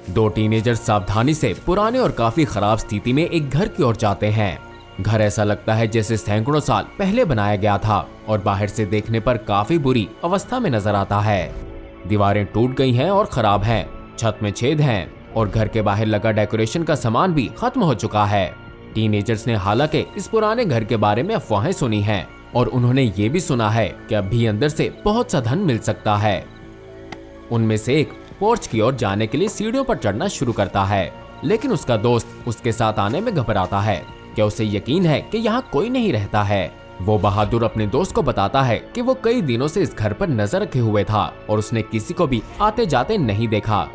दो टीनेजर्स सावधानी से पुराने और काफी खराब स्थिति में एक घर की ओर जाते हैं। घर ऐसा लगता है जैसे सैकड़ों साल पहले बनाया गया था और बाहर से देखने पर काफी बुरी अवस्था में नजर आता है। दीवारें टूट गई हैं और खराब हैं, छत में छेद हैं और घर के बाहर लगा डेकोरेशन का सामान भी खत्म हो चुका है। टीनेजर्स ने हालांकि इस पुराने घर के बारे में अफवाहें सुनी हैं और उन्होंने ये भी सुना है कि अभी अंदर से बहुत सा धन मिल सकता है। उनमें से एक पोर्च की ओर जाने के लिए सीढ़ियों पर चढ़ना शुरू करता है, लेकिन उसका दोस्त उसके साथ आने में घबराता है कि उसे यकीन है कि यहाँ कोई नहीं रहता है। वो बहादुर अपने दोस्त को बताता है कि वो कई दिनों से इस घर पर नजर रखे हुए था और उसने किसी को भी आते जाते नहीं देखा।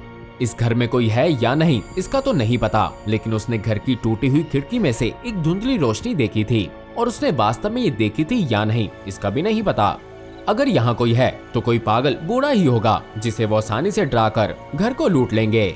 इस घर में कोई है या नहीं इसका तो नहीं पता, लेकिन उसने घर की टूटी हुई खिड़की में से एक धुंधली रोशनी देखी थी और उसने वास्तव में ये देखी थी या नहीं इसका भी नहीं पता। अगर यहाँ कोई है तो कोई पागल बूढ़ा ही होगा जिसे वो आसानी से डराकर घर को लूट लेंगे।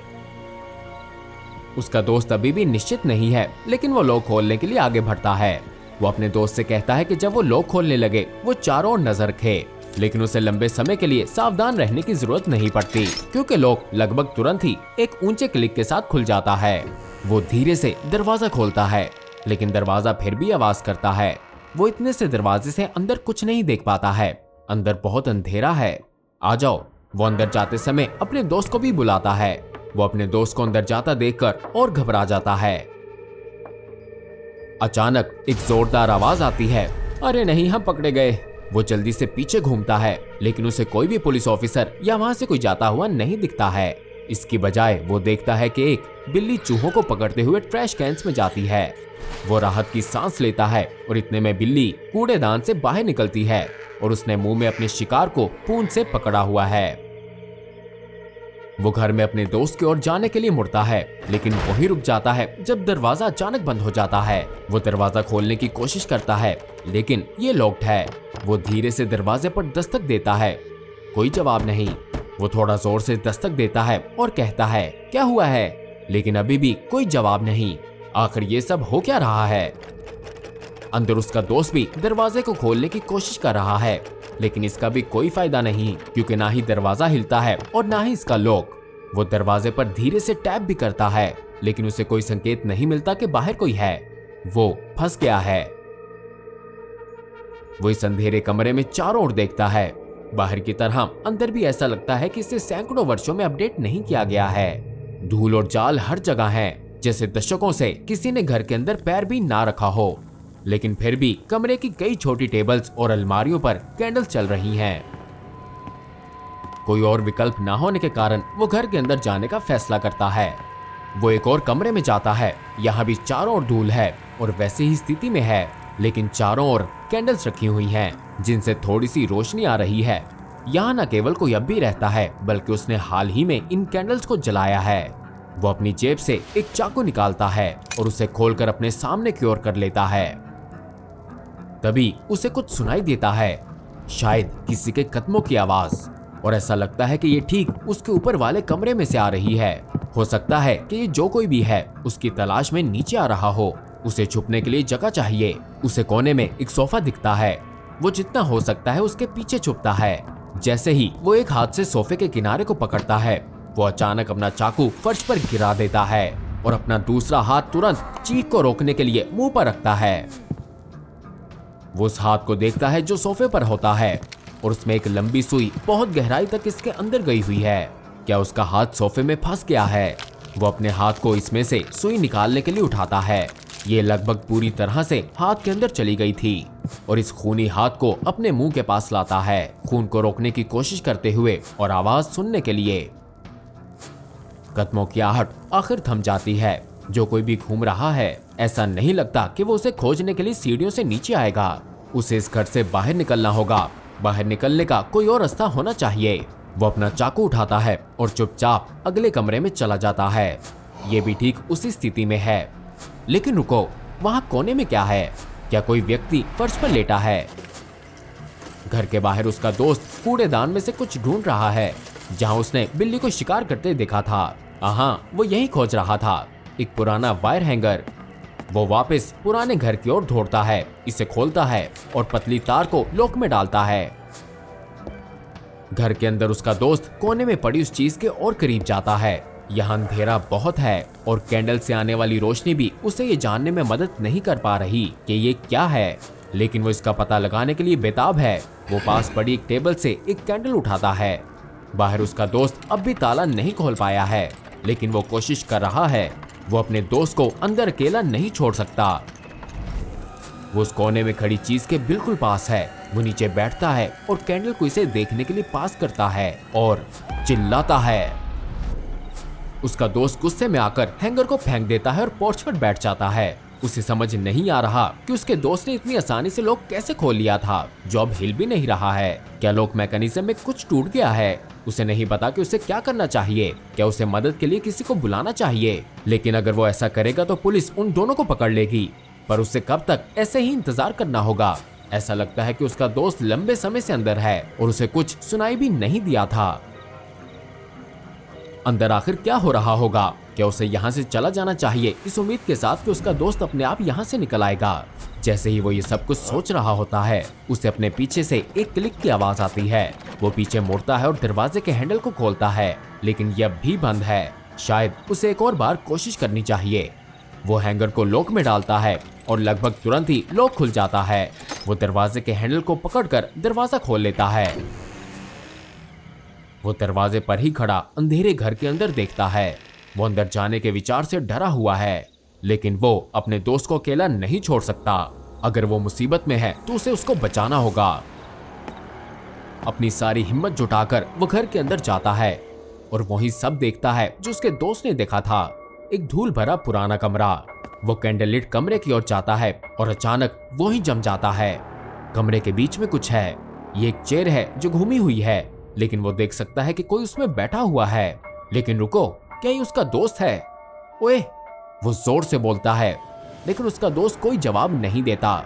उसका दोस्त अभी भी निश्चित नहीं है, लेकिन वो लॉक खोलने के लिए आगे बढ़ता है। वो अपने दोस्त से कहता है कि जब वो लॉक खोलने लगे वो चारों ओर नजर रखे, लेकिन उसे लंबे समय के लिए सावधान रहने की जरूरत नहीं पड़ती क्योंकि लॉक लगभग तुरंत ही एक ऊंचे क्लिक के साथ खुल जाता है। वो धीरे से दरवाजा खोलता है, लेकिन दरवाजा फिर भी आवाज करता है। वो इतने से दरवाजे से अंदर कुछ नहीं देख पाता है, अंदर बहुत अंधेरा है। आ जाओ। वो अंदर जाते समय अपने दोस्त को भी बुलाता है। वो अपने दोस्त को अंदर जाता देखकर और घबरा जाता है। अचानक एक जोरदार आवाज आती है, अरे नहीं, हम पकड़े गए। वो जल्दी से पीछे घूमता है, लेकिन उसे कोई भी पुलिस ऑफिसर या वहां से कोई जाता हुआ नहीं दिखता है। इसकी बजाय वो देखता है कि एक बिल्ली चूहों को पकड़ते हुए ट्रैश कैंस में जाती है। वो राहत की सांस लेता है और इतने में बिल्ली कूड़ेदान से बाहर निकलती है और उसने मुंह में अपने शिकार को पूंछ से पकड़ा हुआ है। वो घर में अपने दोस्त की ओर जाने के लिए मुड़ता है, लेकिन वहीं रुक जाता है जब दरवाजा अचानक बंद हो जाता है। वो दरवाजा खोलने की कोशिश करता है, लेकिन ये लॉक्ड है। वो धीरे से दरवाजे पर दस्तक देता है, कोई जवाब नहीं। वो थोड़ा जोर से दस्तक देता है और कहता है, क्या हुआ है? लेकिन अभी भी कोई जवाब नहीं। आखिर ये सब हो क्या रहा है? अंदर उसका दोस्त भी दरवाजे को खोलने की कोशिश कर रहा है, लेकिन इसका भी कोई फायदा नहीं क्योंकि ना ही दरवाजा हिलता है और ना ही इसका लॉक। वो दरवाजे पर धीरे से टैप भी करता है, लेकिन उसे कोई संकेत नहीं मिलता कि बाहर कोई है। वो फंस गया है। वो इस अंधेरे कमरे में चारों ओर देखता है। बाहर की तरह अंदर भी ऐसा लगता है कि इसे सैकड़ों वर्षों में अपडेट नहीं किया गया है। धूल और जाल हर जगह है, जैसे दशकों से किसी ने घर के अंदर पैर भी ना रखा हो। लेकिन फिर भी कमरे की कई छोटी टेबल्स और अलमारियों पर कैंडल्स चल रही हैं। कोई और विकल्प ना होने के कारण वो घर के अंदर जाने का फैसला करता है। वो एक और कमरे में जाता है। यहाँ भी चारों ओर धूल है और वैसे ही स्थिति में है, लेकिन चारों ओर कैंडल्स रखी हुई हैं जिनसे थोड़ी सी रोशनी आ रही है। यहाँ न केवल कोई अब भी रहता है, बल्कि उसने हाल ही में इन कैंडल्स को जलाया है। वो अपनी जेब से एक चाकू निकालता है और उसे खोलकर अपने सामने की ओर कर लेता है। तभी उसे कुछ सुनाई देता है, शायद किसी के कदमों की आवाज, और ऐसा लगता है कि ये ठीक उसके ऊपर वाले कमरे में से आ रही है। हो सकता है कि ये जो कोई भी है उसकी तलाश में नीचे आ रहा हो। उसे छुपने के लिए जगह चाहिए। उसे कोने में एक सोफा दिखता है। वो जितना हो सकता है उसके पीछे छुपता है। जैसे ही वो एक हाथ से सोफे के किनारे को पकड़ता है, वो अचानक अपना चाकू फर्श पर गिरा देता है और अपना दूसरा हाथ तुरंत चीख को रोकने के लिए मुंह पर रखता है। वो उस हाथ को देखता है जो सोफे पर होता है और उसमें एक लंबी सुई बहुत गहराई तक इसके अंदर गई हुई है। क्या उसका हाथ सोफे में फंस गया है? वो अपने हाथ को इसमें से सुई निकालने के लिए उठाता है। ये लगभग पूरी तरह से हाथ के अंदर चली गई थी और इस खूनी हाथ को अपने मुंह के पास लाता है, खून को रोकने की कोशिश करते हुए और आवाज सुनने के लिए। कदमों की आहट आखिर थम जाती है। जो कोई भी घूम रहा है, ऐसा नहीं लगता कि वो उसे खोजने के लिए सीढ़ियों से नीचे आएगा। उसे इस घर से बाहर निकलना होगा। बाहर निकलने का कोई और रास्ता होना चाहिए। वो अपना चाकू उठाता है और चुपचाप अगले कमरे में चला जाता है। ये भी ठीक उसी स्थिति में है। लेकिन रुको, वहां कोने में क्या है? क्या कोई व्यक्ति फर्श पर लेटा है? घर के बाहर उसका दोस्त कूड़ेदान में से कुछ ढूंढ रहा है, जहां उसने बिल्ली को शिकार करते देखा था। हाँ, वो यही खोज रहा था, एक पुराना वायर हैंगर। वो वापस पुराने घर की ओर दौड़ता है, इसे खोलता है और पतली तार को लॉक में डालता है। घर के अंदर उसका दोस्त कोने में पड़ी उस चीज के और करीब जाता है। यहाँ अंधेरा बहुत है और कैंडल से आने वाली रोशनी भी उसे ये जानने में मदद नहीं कर पा रही कि ये क्या है, लेकिन वो इसका पता लगाने के लिए बेताब है। वो पास पड़ी एक टेबल से एक कैंडल उठाता है। बाहर उसका दोस्त अब भी ताला नहीं खोल पाया है, लेकिन वो कोशिश कर रहा है। वो अपने दोस्त को अंदर अकेला नहीं छोड़ सकता। वो उस कोने में खड़ी चीज के बिल्कुल पास है। वो नीचे बैठता है और कैंडल को इसे देखने के लिए पास करता है और चिल्लाता है। उसका दोस्त गुस्से में आकर हैंगर को फेंक देता है और पोर्च पर बैठ जाता है। उसे समझ नहीं आ रहा कि उसके दोस्त ने इतनी आसानी से लॉक कैसे खोल लिया था, जो अब हिल भी नहीं रहा है। क्या लॉक मैकेनिज्म में कुछ टूट गया है? उसे नहीं पता कि उसे क्या करना चाहिए। क्या उसे मदद के लिए किसी को बुलाना चाहिए? लेकिन अगर वो ऐसा करेगा तो पुलिस उन दोनों को पकड़ लेगी। पर उसे कब तक ऐसे ही इंतजार करना होगा? ऐसा लगता है कि उसका दोस्त लंबे समय से अंदर है और उसे कुछ सुनाई भी नहीं दिया था। अंदर आखिर क्या हो रहा होगा? क्या उसे यहाँ से चला जाना चाहिए, इस उम्मीद के साथ कि उसका दोस्त अपने आप यहाँ से निकल आएगा? जैसे ही वो ये सब कुछ सोच रहा होता है, उसे अपने पीछे से एक क्लिक की आवाज आती है। वो पीछे मुड़ता है और दरवाजे के हैंडल को खोलता है, लेकिन यह भी बंद है। शायद उसे एक और बार कोशिश करनी चाहिए। वो हैंगर को लॉक में डालता है और लगभग तुरंत ही लॉक खुल जाता है। वो दरवाजे के हैंडल को पकड़कर दरवाजा खोल लेता है। वो दरवाजे पर ही खड़ा अंधेरे घर के अंदर देखता है। वो अंदर जाने के विचार से डरा हुआ है, लेकिन वो अपने दोस्त को अकेला नहीं छोड़ सकता। अगर वो मुसीबत में है तो उसे उसको बचाना होगा। अपनी सारी हिम्मत जुटाकर वो घर के अंदर जाता है और वही सब देखता है जो उसके दोस्त ने देखा था। एक धूल भरा पुराना कमरा। वो कैंडल लिट कमरे की ओर जाता है और अचानक वो ही जम जाता है। कमरे के बीच में कुछ है। ये एक चेयर है जो घूमी हुई है, लेकिन वो देख सकता है कि कोई उसमें बैठा हुआ है। लेकिन रुको, क्या ये उसका दोस्त है? ओए, वो जोर से बोलता है, लेकिन उसका दोस्त कोई जवाब नहीं देता।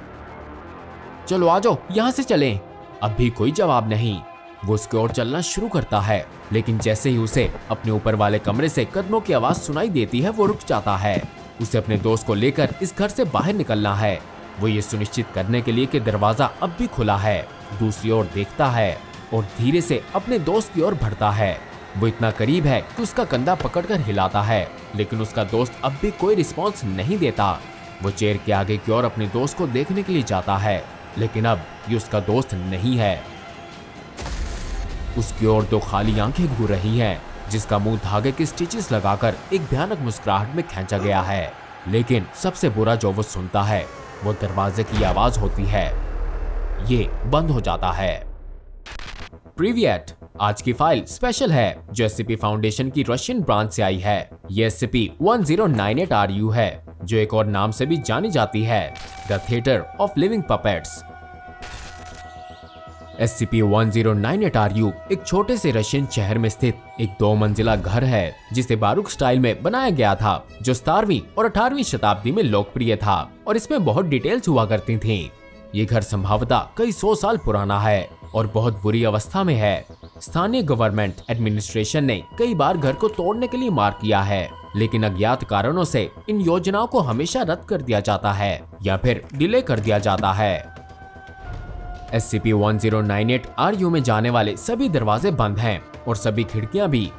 चलो आ जाओ, यहाँ से चलें। अब भी कोई जवाब नहीं। वो उसकी ओर चलना शुरू करता है, लेकिन जैसे ही उसे अपने ऊपर वाले कमरे से कदमों की आवाज सुनाई देती है, वो रुक जाता है। उसे अपने दोस्त को लेकर इस घर से बाहर निकलना है। वो ये सुनिश्चित करने के लिए कि दरवाजा अब भी खुला है, दूसरी ओर देखता है और धीरे से अपने दोस्त की ओर बढ़ता है। वो इतना करीब है कि उसका कंधा पकड़कर हिलाता है, लेकिन उसका दोस्त अब भी कोई रिस्पॉन्स नहीं देता। वो चेयर के आगे की ओर अपने दोस्त को देखने के लिए जाता है, लेकिन अब ये उसका दोस्त नहीं है। उसकी ओर दो खाली आंखें घूर रही हैं, जिसका मुंह धागे के स्टिचेस लगाकर एक भयानक मुस्कुराहट में खींचा गया है। लेकिन सबसे बुरा जो वो सुनता है, वो दरवाजे की आवाज होती है। ये बंद हो जाता है। प्रीवियट, आज की फाइल स्पेशल है जो एससीपी फाउंडेशन की रशियन ब्रांच से आई है। ये SCP-1098-RU है, जो एक और नाम से भी जानी जाती है, the theatre of living puppets. SCP-1098-RU एक छोटे से रशियन शहर में स्थित एक 2 मंजिला घर है, जिसे बारूक स्टाइल में बनाया गया था, जो 17वीं और 18वीं शताब्दी में लोकप्रिय था और इसमें बहुत डिटेल्स हुआ करती थीं। ये घर संभवतः कई 100 साल पुराना है और बहुत बुरी अवस्था में है। स्थानीय गवर्नमेंट एडमिनिस्ट्रेशन ने कई बार घर को तोड़ने के लिए मार्क किया है, लेकिन अज्ञात कारणों से इन योजनाओं को हमेशा रद्द कर दिया जाता है या फिर डिले कर दिया जाता है। SCP-1098-RU में जाने वाले सभी दरवाजे बंद हैं और सभी खिड़कियां भी।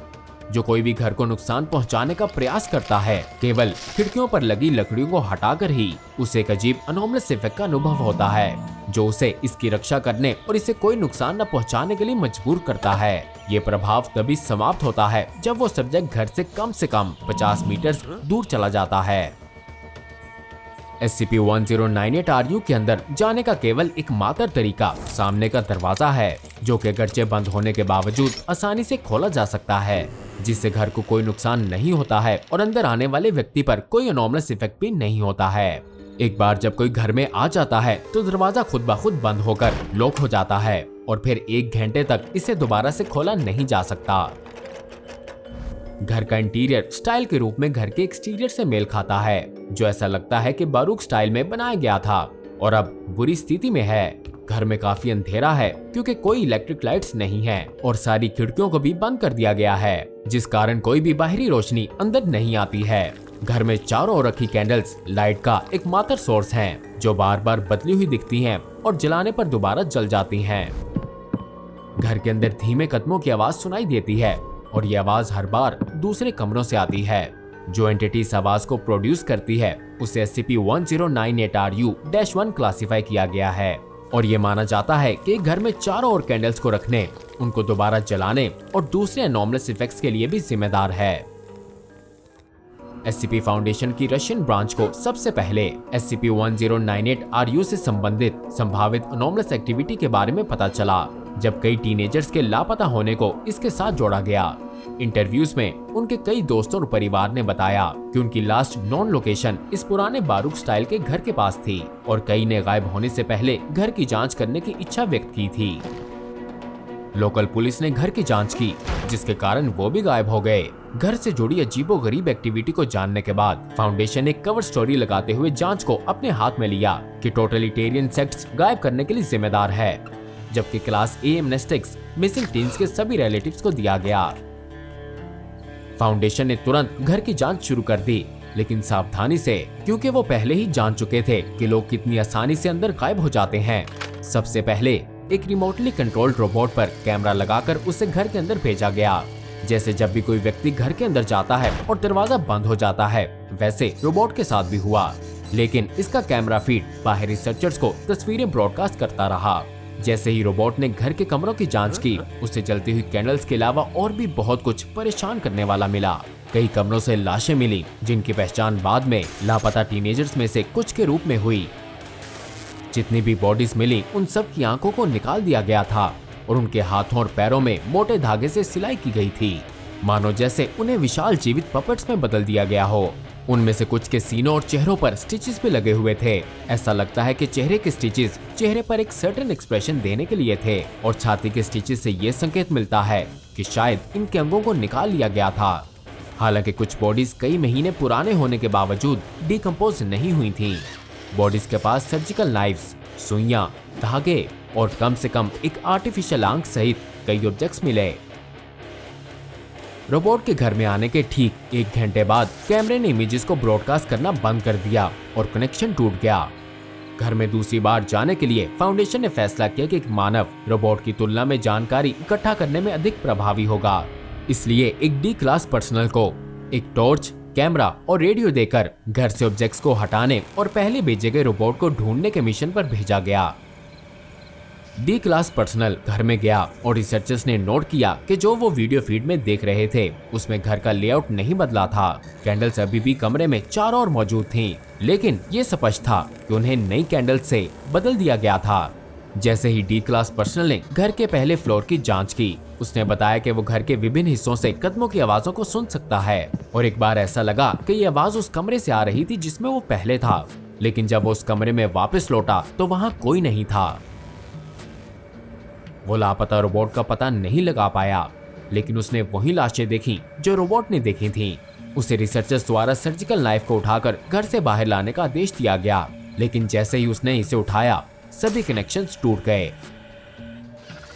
जो कोई भी घर को नुकसान पहुंचाने का प्रयास करता है, केवल खिड़कियों पर लगी लकड़ियों को हटाकर ही उसे एक अजीब अनोमलस इफेक्ट का अनुभव होता है, जो उसे इसकी रक्षा करने और इसे कोई नुकसान न पहुंचाने के लिए मजबूर करता है। ये प्रभाव तभी समाप्त होता है जब वो सब्जेक्ट घर से कम 50 मीटर दूर चला जाता है। SCP-1098-RU के अंदर जाने का केवल एकमात्र तरीका सामने का दरवाजा है, जो कि अगरचे बंद होने के बावजूद आसानी से खोला जा सकता है, जिससे घर को कोई नुकसान नहीं होता है और अंदर आने वाले व्यक्ति पर कोई अनोमलस इफेक्ट भी नहीं होता है। एक बार जब कोई घर में आ जाता है तो दरवाजा खुद ब खुद बंद होकर लॉक हो जाता है और फिर 1 घंटे तक इसे दोबारा से खोला नहीं जा सकता। घर का इंटीरियर स्टाइल के रूप में घर के एक्सटीरियर से मेल खाता है, जो ऐसा लगता है कि बारूक स्टाइल में बनाया गया था और अब बुरी स्थिति में है। घर में काफी अंधेरा है क्योंकि कोई इलेक्ट्रिक लाइट्स नहीं है और सारी खिड़कियों को भी बंद कर दिया गया है, जिस कारण कोई भी बाहरी रोशनी अंदर नहीं आती है। घर में चारों ओर रखी कैंडल्स लाइट का एकमात्र सोर्स हैं, जो बार बार बदली हुई दिखती हैं और जलाने पर दोबारा जल जाती हैं। घर के अंदर धीमे कदमों की आवाज सुनाई देती है और ये आवाज हर बार दूसरे कमरों से आती है। जो एंटिटी इस आवाज को प्रोड्यूस करती है उसे SCP-1098-RU-1 क्लासिफाई किया गया है और ये माना जाता है कि घर में चारों ओर कैंडल्स को रखने, उनको दोबारा जलाने और दूसरे एनॉर्मस इफेक्ट्स के लिए भी जिम्मेदार है। SCP फाउंडेशन की रशियन ब्रांच को सबसे पहले SCP-1098-RU से संबंधित संभावित एनॉर्मस एक्टिविटी के बारे में पता चला, जब कई टीनेजर्स के लापता होने को इसके साथ जोड़ा गया। इंटरव्यूज में उनके कई दोस्तों और परिवार ने बताया कि उनकी लास्ट नॉन लोकेशन इस पुराने बारूक स्टाइल के घर के पास थी और कई ने गायब होने से पहले घर की जांच करने की इच्छा व्यक्त की थी। लोकल पुलिस ने घर की जांच की, जिसके कारण वो भी गायब हो गए। घर से जुड़ी अजीबोगरीब एक्टिविटी को जानने के बाद फाउंडेशन ने कवर स्टोरी लगाते हुए जांच को अपने हाथ में लिया कि टोटलिटेरियन सेक्ट्स गायब करने के लिए जिम्मेदार है, जबकि क्लास A एमनेस्टिक्स मिसिंग टीन्स के सभी रिलेटिव्स को दिया गया। फाउंडेशन ने तुरंत घर की जांच शुरू कर दी, लेकिन सावधानी से, क्योंकि वो पहले ही जान चुके थे कि लोग कितनी आसानी से अंदर गायब हो जाते हैं। सबसे पहले एक रिमोटली कंट्रोल्ड रोबोट पर कैमरा लगाकर उसे घर के अंदर भेजा गया। जैसे जब भी कोई व्यक्ति घर के अंदर जाता है और दरवाजा बंद हो जाता है, वैसे रोबोट के साथ भी हुआ, लेकिन इसका कैमरा फीड बाहरी रिसर्चर्स को तस्वीरें ब्रॉडकास्ट करता रहा। जैसे ही रोबोट ने घर के कमरों की जांच की, उसे जलती हुई कैंडल्स के अलावा और भी बहुत कुछ परेशान करने वाला मिला। कई कमरों से लाशें मिली, जिनकी पहचान बाद में लापता टीनेजर्स में से कुछ के रूप में हुई। जितनी भी बॉडीज मिली, उन सब की आंखों को निकाल दिया गया था और उनके हाथों और पैरों में मोटे धागे से सिलाई की गई थी, मानो जैसे उन्हें विशाल जीवित पपेट्स में बदल दिया गया हो। उनमें से कुछ के सीनों और चेहरों पर स्टिचेस भी लगे हुए थे। ऐसा लगता है कि चेहरे के स्टिचेस चेहरे पर एक सर्टेन एक्सप्रेशन देने के लिए थे और छाती के स्टिचेस से ये संकेत मिलता है कि शायद इनके अंगों को निकाल लिया गया था। हालांकि कुछ बॉडीज कई महीने पुराने होने के बावजूद डिकम्पोज नहीं हुई थी। बॉडीज के पास सर्जिकल नाइफ्स, सुइयां, धागे और कम से कम एक आर्टिफिशियल आंख सहित कई ऑब्जेक्ट्स मिले। रोबोट के घर में आने के ठीक 1 घंटे बाद कैमरे ने इमेजेस को ब्रॉडकास्ट करना बंद कर दिया और कनेक्शन टूट गया। घर में दूसरी बार जाने के लिए फाउंडेशन ने फैसला किया कि एक मानव रोबोट की तुलना में जानकारी इकट्ठा करने में अधिक प्रभावी होगा। इसलिए एक डी क्लास पर्सनल को एक टॉर्च, कैमरा और रेडियो देकर घर से ऑब्जेक्ट्स को हटाने और पहले भेजे गए रोबोट को ढूंढने के मिशन पर भेजा गया। डी क्लास पर्सनल घर में गया और रिसर्चर्स ने नोट किया कि जो वो वीडियो फीड में देख रहे थे, उसमें घर का लेआउट नहीं बदला था। कैंडल्स अभी भी कमरे में चारों ओर मौजूद थीं, लेकिन ये स्पष्ट था कि उन्हें नई कैंडल्स से बदल दिया गया था। जैसे ही डी क्लास पर्सनल ने घर के पहले फ्लोर की जांच की, उसने बताया कि वो घर के विभिन्न हिस्सों से कदमों की आवाजों को सुन सकता है और एक बार ऐसा लगा कि ये आवाज उस कमरे से आ रही थी जिसमें वो पहले था, लेकिन जब वो उस कमरे में वापस लौटा तो वहाँ कोई नहीं था। वो लापता रोबोट का पता नहीं लगा पाया, लेकिन उसने वही लाशें देखी जो रोबोट ने देखी थीं। उसे रिसर्चर्स द्वारा सर्जिकल नाइफ को उठाकर घर से बाहर लाने का आदेश दिया गया, लेकिन जैसे ही उसने इसे उठाया, सभी कनेक्शंस टूट गए।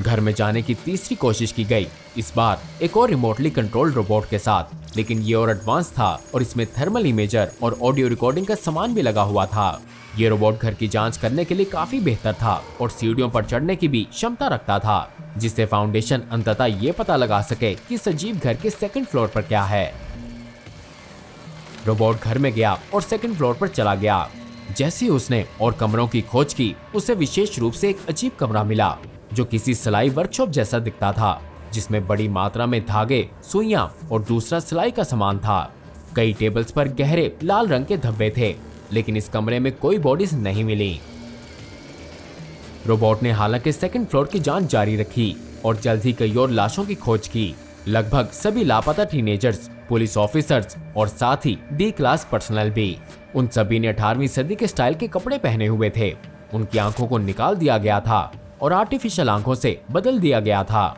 घर में जाने की तीसरी कोशिश की गई, इस बार एक और रिमोटली कंट्रोल्ड रोबोट के साथ, लेकिन ये और एडवांस था और इसमें थर्मल इमेजर और ऑडियो रिकॉर्डिंग का सामान भी लगा हुआ था। ये रोबोट घर की जांच करने के लिए काफी बेहतर था और सीढ़ियों पर चढ़ने की भी क्षमता रखता था, जिससे फाउंडेशन अंततः ये पता लगा सके कि सजीव घर के 2nd फ्लोर पर क्या है। रोबोट घर में गया और 2nd फ्लोर पर चला गया। जैसे ही उसने और कमरों की खोज की, उसे विशेष रूप से एक अजीब कमरा मिला जो किसी सिलाई वर्कशॉप जैसा दिखता था, जिसमें बड़ी मात्रा में धागे, सुइयां और दूसरा सिलाई का सामान था। कई टेबल्स पर गहरे लाल रंग के धब्बे थे, लेकिन इस कमरे में कोई बॉडीज नहीं मिली। रोबोट ने हालांकि 2nd फ्लोर की जांच जारी रखी और जल्द ही कई और लाशों की खोज की। लगभग सभी लापता टीनेजर्स, पुलिस ऑफिसर्स और साथ ही डी क्लास पर्सनल भी। उन सभी ने 18वीं सदी के स्टाइल के कपड़े पहने हुए थे। उनकी आंखों को निकाल दिया गया था और आर्टिफिशियल आंखों से बदल दिया गया था।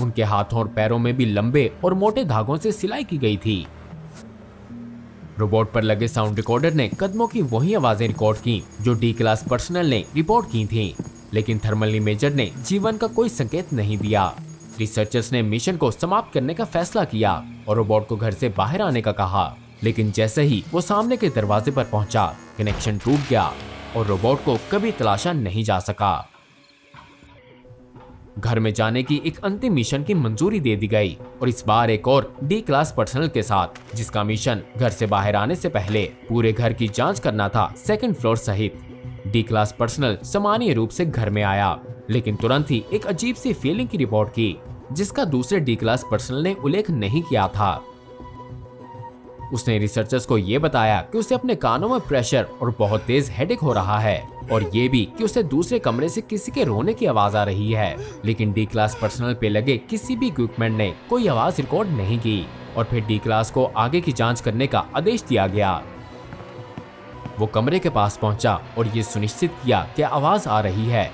उनके हाथों और पैरों में भी लंबे और मोटे धागों से सिलाई की गई थी। रोबोट पर लगे साउंड रिकॉर्डर ने कदमों की वही आवाजें रिकॉर्ड की जो डी क्लास पर्सनल ने रिपोर्ट की थी, लेकिन थर्मल इमेजर ने जीवन का कोई संकेत नहीं दिया। रिसर्चर्स ने मिशन को समाप्त करने का फैसला किया और रोबोट को घर से बाहर आने का कहा, लेकिन जैसे ही वो सामने के दरवाजे पर पहुंचा, कनेक्शन टूट गया और रोबोट को कभी तलाशा नहीं जा सका। घर में जाने की एक अंतिम मिशन की मंजूरी दे दी गई और इस बार एक और डी क्लास पर्सनल के साथ, जिसका मिशन घर से बाहर आने से पहले पूरे घर की जांच करना था, सेकंड फ्लोर सहित। डी क्लास पर्सनल सामान्य रूप से घर में आया, लेकिन तुरंत ही एक अजीब सी फीलिंग की रिपोर्ट की, जिसका दूसरे डी क्लास पर्सनल ने उल्लेख नहीं किया था। उसने रिसर्चर्स को ये बताया कि उसे अपने कानों में प्रेशर और बहुत तेज हेडेक हो रहा है, और ये भी कि उसे दूसरे कमरे से किसी के रोने की आवाज आ रही है। लेकिन डी क्लास पर्सनल पे लगे किसी भी इक्विपमेंट ने कोई आवाज रिकॉर्ड नहीं की, और फिर डी क्लास को आगे की जांच करने का आदेश दिया गया। वो कमरे के पास पहुंचा और ये सुनिश्चित किया कि आवाज आ रही है,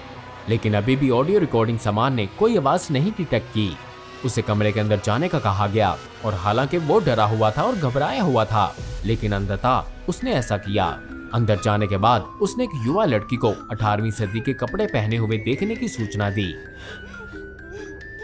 लेकिन अभी भी ऑडियो रिकॉर्डिंग सामान ने कोई आवाज नहीं डिटेक्ट की। उसे कमरे के अंदर जाने का कहा गया, और हालांकि वो डरा हुआ था और घबराया हुआ था, लेकिन अंततः उसने ऐसा किया। अंदर जाने के बाद उसने एक युवा लड़की को 18वीं सदी के कपड़े पहने हुए देखने की सूचना दी।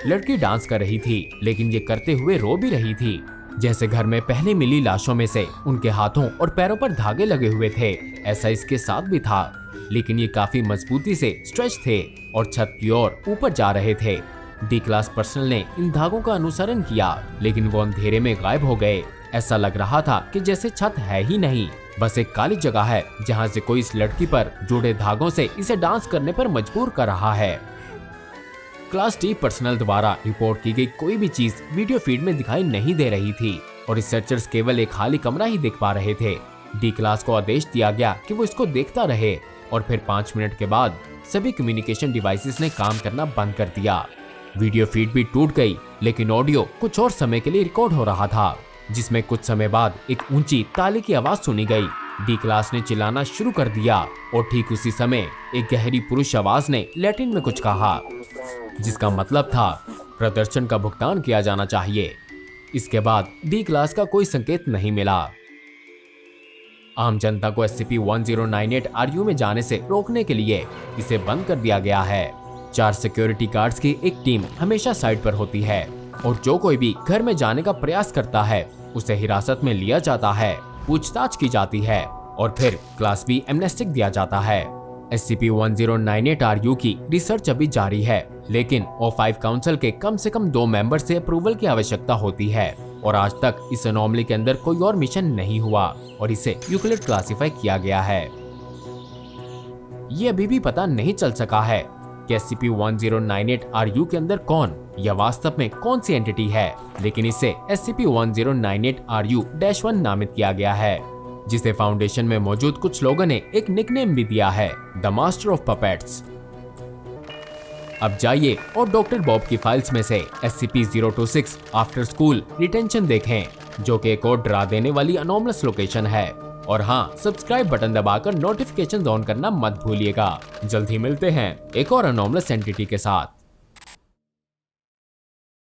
लड़की डांस कर रही थी, लेकिन ये करते हुए रो भी रही थी, जैसे घर में पहले मिली लाशों में से उनके हाथों और पैरों पर धागे लगे हुए थे, ऐसा इसके साथ भी था। लेकिन ये काफी मजबूती से स्ट्रेच थे और छत की ओर ऊपर जा रहे थे। डी क्लास पर्सनल ने इन धागों का अनुसरण किया, लेकिन वो अंधेरे में गायब हो गए। ऐसा लग रहा था कि जैसे छत है ही नहीं, बस एक काली जगह है जहां से कोई इस लड़की पर जुड़े धागों से इसे डांस करने पर मजबूर कर रहा है। क्लास डी पर्सनल द्वारा रिपोर्ट की गई कोई भी चीज वीडियो फीड में दिखाई नहीं दे रही थी, और रिसर्चर्स केवल एक खाली कमरा ही देख पा रहे थे। डी क्लास को आदेश दिया गया कि वो इसको देखता रहे, और फिर 5 मिनट के बाद सभी कम्युनिकेशन डिवाइसेस ने काम करना बंद कर दिया। वीडियो फीड भी टूट गई, लेकिन ऑडियो कुछ और समय के लिए रिकॉर्ड हो रहा था, जिसमें कुछ समय बाद एक ऊंची ताली की आवाज सुनी गई। डी क्लास ने चिल्लाना शुरू कर दिया, और ठीक उसी समय एक गहरी पुरुष आवाज ने लैटिन में कुछ कहा, जिसका मतलब था प्रदर्शन का भुगतान किया जाना चाहिए। इसके बाद डी क्लास का कोई संकेत नहीं मिला। आम जनता को SCP-1098 RU में जाने से रोकने के लिए इसे बंद कर दिया गया है। 4 सिक्योरिटी गार्ड्स की एक टीम हमेशा साइट पर होती है, और जो कोई भी घर में जाने का प्रयास करता है उसे हिरासत में लिया जाता है, पूछताछ की जाती है, और फिर क्लास B एमनेस्टिक दिया जाता है। SCP-1098 RU की रिसर्च अभी जारी है, लेकिन O5 काउंसिल के कम से कम 2 मेंबर से अप्रूवल की आवश्यकता होती है, और आज तक इस एनोमली के अंदर कोई और मिशन नहीं हुआ, और इसे यूक्लिड क्लासिफाई किया गया है। ये अभी भी पता नहीं चल सका है कि SCP-1098 RU के अंदर कौन या वास्तव में कौन सी एंटिटी है, लेकिन इसे SCP-1098 RU-1 नामित किया गया है, जिसे फाउंडेशन में मौजूद कुछ लोगों ने एक निकनेम भी दिया है, द मास्टर ऑफ पपेट्स। अब जाइए और डॉक्टर बॉब की फाइल्स में से SCP-026 आफ्टर स्कूल डिटेंशन देखें, जो कि एक और डरा देने वाली अनोमलस लोकेशन है। और हाँ, सब्सक्राइब बटन दबाकर नोटिफिकेशन ऑन करना मत भूलिएगा। जल्द ही मिलते हैं एक और अनोमलस एंटिटी के साथ।